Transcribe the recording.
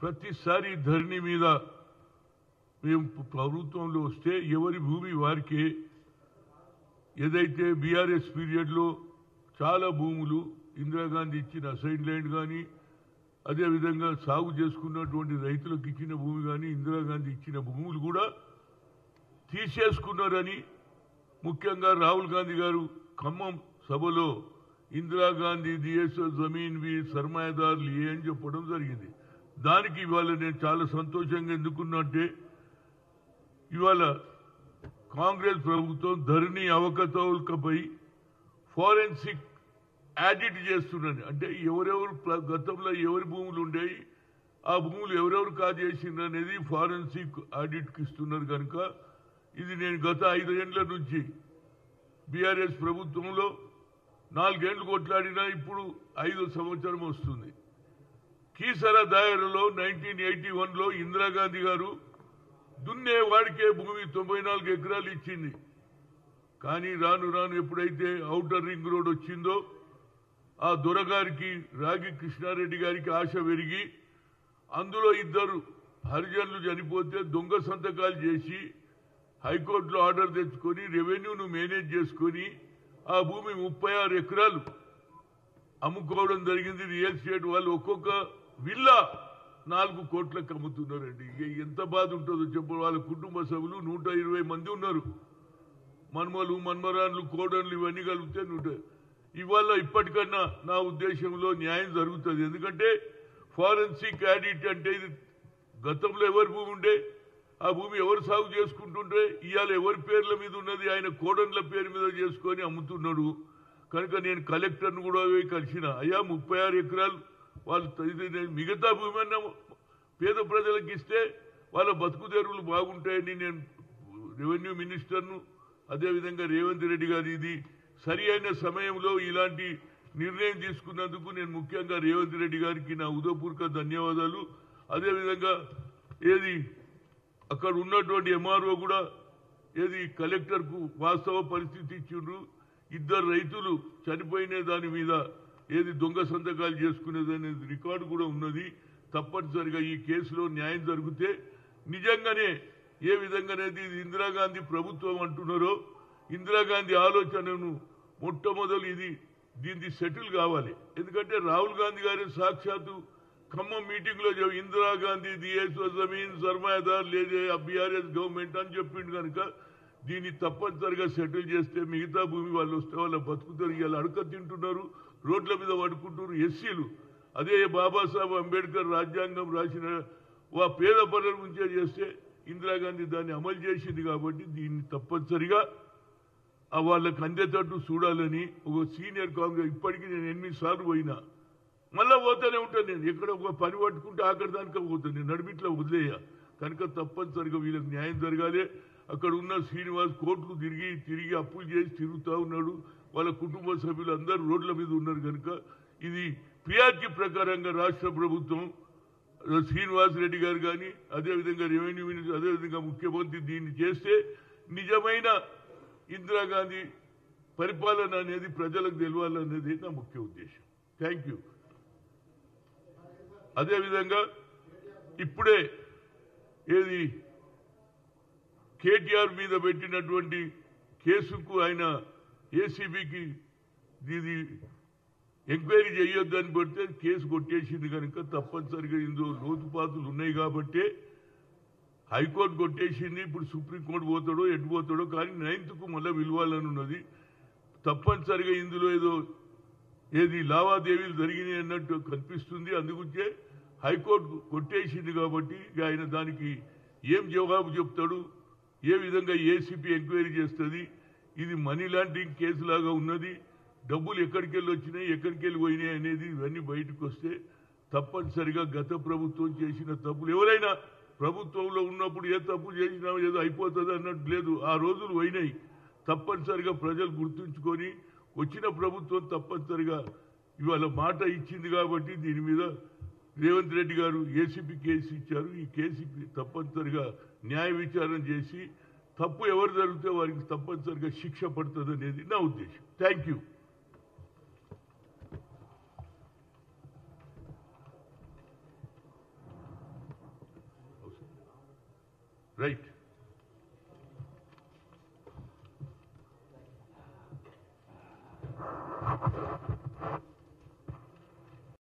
ప్రతిసారి ధరణి మీద మేము ప్రభుత్వంలో వస్తే ఎవరి భూమి వారికే ఏదైతే బీఆర్ఎస్ పీరియడ్లో చాలా భూములు ఇందిరాగాంధీ ఇచ్చిన అసైన్ ల్యాండ్ కానీ అదేవిధంగా సాగు చేసుకున్నటువంటి రైతులకు ఇచ్చిన భూమి కానీ ఇందిరాగాంధీ ఇచ్చిన భూములు కూడా తీసేసుకున్నారని ముఖ్యంగా రాహుల్ గాంధీ గారు ఖమ్మం సభలో ఇందిరాగాంధీ దియేసో జమీన్ వి సర్మాయదార్ లియే అని చెప్పడం జరిగింది. దానికి ఇవాళ నేను చాలా సంతోషంగా ఎందుకున్నట్టే ఇవాళ కాంగ్రెస్ ప్రభుత్వం ధరణి అవకతవకపై ఫోరెన్సిక్ యాడిట్ చేస్తున్నది. అంటే ఎవరెవరు గతంలో ఎవరి భూములు ఉండేవి, ఆ భూములు ఎవరెవరు కాజేసిండ్రు అనేది ఫోరెన్సిక్ ఆడిట్కి ఇస్తున్నారు. కనుక ఇది నేను గత 5 ఏళ్ల నుంచి బీఆర్ఎస్ ప్రభుత్వంలో 4 ఏళ్లు కొట్లాడినా ఇప్పుడు 5వ సంవత్సరం వస్తుంది. కీసర దాయరలో 1981లో ఇందిరాగాంధీ గారు దున్నేవాడికే భూమి 94 ఎకరాలు ఇచ్చింది. కానీ రాను రాను ఎప్పుడైతే ఔటర్ రింగ్ రోడ్ వచ్చిందో ఆ దొరగారికి రాగి కృష్ణారెడ్డి గారికి ఆశ పెరిగి అందులో 2 హరిజనులు చనిపోతే దొంగ సంతకాలు చేసి హైకోర్టులో ఆర్డర్ తెచ్చుకొని రెవెన్యూను మేనేజ్ చేసుకొని ఆ భూమి 36 ఎకరాలు అమ్ముకోవడం జరిగింది. రియల్ ఎస్టేట్ వాళ్ళు ఒక్కొక్క విల్లా 4 కోట్లకు అమ్ముతున్నారండి. ఎంత బాధ ఉంటుందో చెప్పు. వాళ్ళ కుటుంబ సభ్యులు 120 మంది ఉన్నారు. మన్మలు మన్మరాన్లు కోడన్లు ఇవన్నీ కలిపితే ఇవాళ ఇప్పటికన్నా నా ఉద్దేశంలో న్యాయం జరుగుతుంది. ఎందుకంటే ఫారెన్సిక్ ఆడిట్ అంటే ఇది గతంలో ఎవరి భూమి ఉండే, ఆ భూమి ఎవరు సాగు చేసుకుంటుంటే ఇవాళ ఎవరి పేర్ల మీద ఉన్నది ఆయన కోడన్ల పేరు మీద చేసుకొని అమ్ముతున్నాడు. కనుక నేను కలెక్టర్ను కూడా కలిసిన, అయ్యా 36 ఎకరాలు వాళ్ళు మిగతా భూమి అన్న పేద ప్రజలకు ఇస్తే వాళ్ళ బతుకు తెరువులు బాగుంటాయని నేను రెవెన్యూ మినిస్టర్ను అదేవిధంగా రేవంత్ రెడ్డి గారు ఇది సరి అయిన సమయంలో ఇలాంటి నిర్ణయం తీసుకున్నందుకు నేను ముఖ్యంగా రేవంత్ రెడ్డి గారికి నా ఉదయపూర్వక ధన్యవాదాలు. అదేవిధంగా ఏది అక్కడ ఉన్నటువంటి ఎంఆర్ఓ కూడా ఏది కలెక్టర్కు వాస్తవ పరిస్థితి ఇచ్చిండ్రు. 2 రైతులు చనిపోయిన దాని మీద ఏది దొంగ సంతకాలు చేసుకునేది అనేది రికార్డు కూడా ఉన్నది. తప్పనిసరిగా ఈ కేసులో న్యాయం జరిగితే నిజంగానే ఏ విధంగానేది ఇందిరాగాంధీ ప్రభుత్వం అంటున్నారో ఇందిరాగాంధీ ఆలోచనను మొట్టమొదలు దీన్ని సెటిల్ కావాలి. ఎందుకంటే రాహుల్ గాంధీ గారి సాక్షాత్తు ఖమ్మం మీటింగ్ లో ఇందిరాగాంధీ దియేసో జమీన్ సర్మాయదార్ లేదే బీఆర్ఎస్ గవర్నమెంట్ అని చెప్పిండు. కనుక దీన్ని తప్పనిసరిగా సెటిల్ చేస్తే మిగతా భూమి వాళ్ళు వస్తే వాళ్ళ బతుకుతారు. ఇవాళ అడక తింటున్నారు, రోడ్ల మీద పడుకుంటున్నారు ఎస్సీలు. అదే బాబాసాహెబ్ అంబేద్కర్ రాజ్యాంగం రాసిన పేద పనుల గురించే చేస్తే ఇందిరాగాంధీ దాన్ని అమలు చేసింది. కాబట్టి దీన్ని తప్పనిసరిగా వాళ్ళకి అందేటట్టు చూడాలని ఒక సీనియర్ కాంగ్రెస్ ఇప్పటికీ నేను 8 సార్లు పోయినా మళ్ళా పోతూనే ఉంటాను. నేను ఎక్కడ ఒక పని పట్టుకుంటే అక్కడ దానిక పోతాను, నేను నడిమిట్లో వదిలేయ. కనుక తప్పనిసరిగా వీళ్ళకి న్యాయం జరగాలి. అక్కడ ఉన్న శ్రీనివాస్ కోట్లు తిరిగి అప్పులు చేసి తిరుగుతూ ఉన్నాడు. వాళ్ళ కుటుంబ సభ్యులు అందరూ రోడ్ల మీద ఉన్నారు. కనుక ఇది పిఆర్టీ ప్రకారంగా రాష్ట్ర ప్రభుత్వం శ్రీనివాస్ రెడ్డి గారు కానీ అదేవిధంగా రెవెన్యూ మినిస్టర్ అదేవిధంగా ముఖ్యమంత్రి దీన్ని చేస్తే నిజమైన ఇందిరాగాంధీ పరిపాలన అనేది ప్రజలకు తెలవాలనేది నా ముఖ్య ఉద్దేశం. Thank you. అదేవిధంగా ఇప్పుడే ఏది కేటీఆర్ మీద పెట్టినటువంటి కేసుకు ఆయన ఏసీబీకి ఇది ఎంక్వైరీ చేయొద్దని పెడితే కేసు కొట్టేసింది. కనుక తప్పనిసరిగా ఇందులో లోతుపాతులు ఉన్నాయి కాబట్టి హైకోర్టు కొట్టేసింది. ఇప్పుడు సుప్రీంకోర్టు పోతాడో ఎటు పోతాడో, కానీ 9th మళ్ళీ విలువాలని ఉన్నది. తప్పనిసరిగా ఇందులో ఏది లావాదేవీలు జరిగినాయి అన్నట్టు కనిపిస్తుంది. అందుగుంచే హైకోర్టు కొట్టేసింది. కాబట్టి ఆయన దానికి ఏం జవాబు చెప్తాడు, ఏ విధంగా ఏసీపీ ఎంక్వైరీ చేస్తుంది. ఇది మనీ లాండరింగ్ కేసు లాగా ఉన్నది. డబ్బులు ఎక్కడికి వెళ్ళి వచ్చినాయి, ఎక్కడికి వెళ్ళి పోయినాయి అనేది ఇవన్నీ బయటకు వస్తే తప్పనిసరిగా గత ప్రభుత్వం చేసిన తప్పులు ఎవరైనా ప్రభుత్వంలో ఉన్నప్పుడు ఏ తప్పు చేసినా ఏదో అయిపోతుంది అన్నట్టు లేదు. ఆ రోజులు పోయినాయి. తప్పనిసరిగా ప్రజలు గుర్తుంచుకొని వచ్చిన ప్రభుత్వం తప్పనిసరిగా ఇవాళ మాట ఇచ్చింది. కాబట్టి దీని మీద రేవంత్ రెడ్డి గారు ఏసీపీ కేసు ఇచ్చారు. ఈ కేసు తప్పనిసరిగా న్యాయ విచారణ చేసి తప్పు ఎవరు జరిగితే వారికి తప్పనిసరిగా శిక్ష పడుతుంది అనేది నా ఉద్దేశం. Thank you. రైట్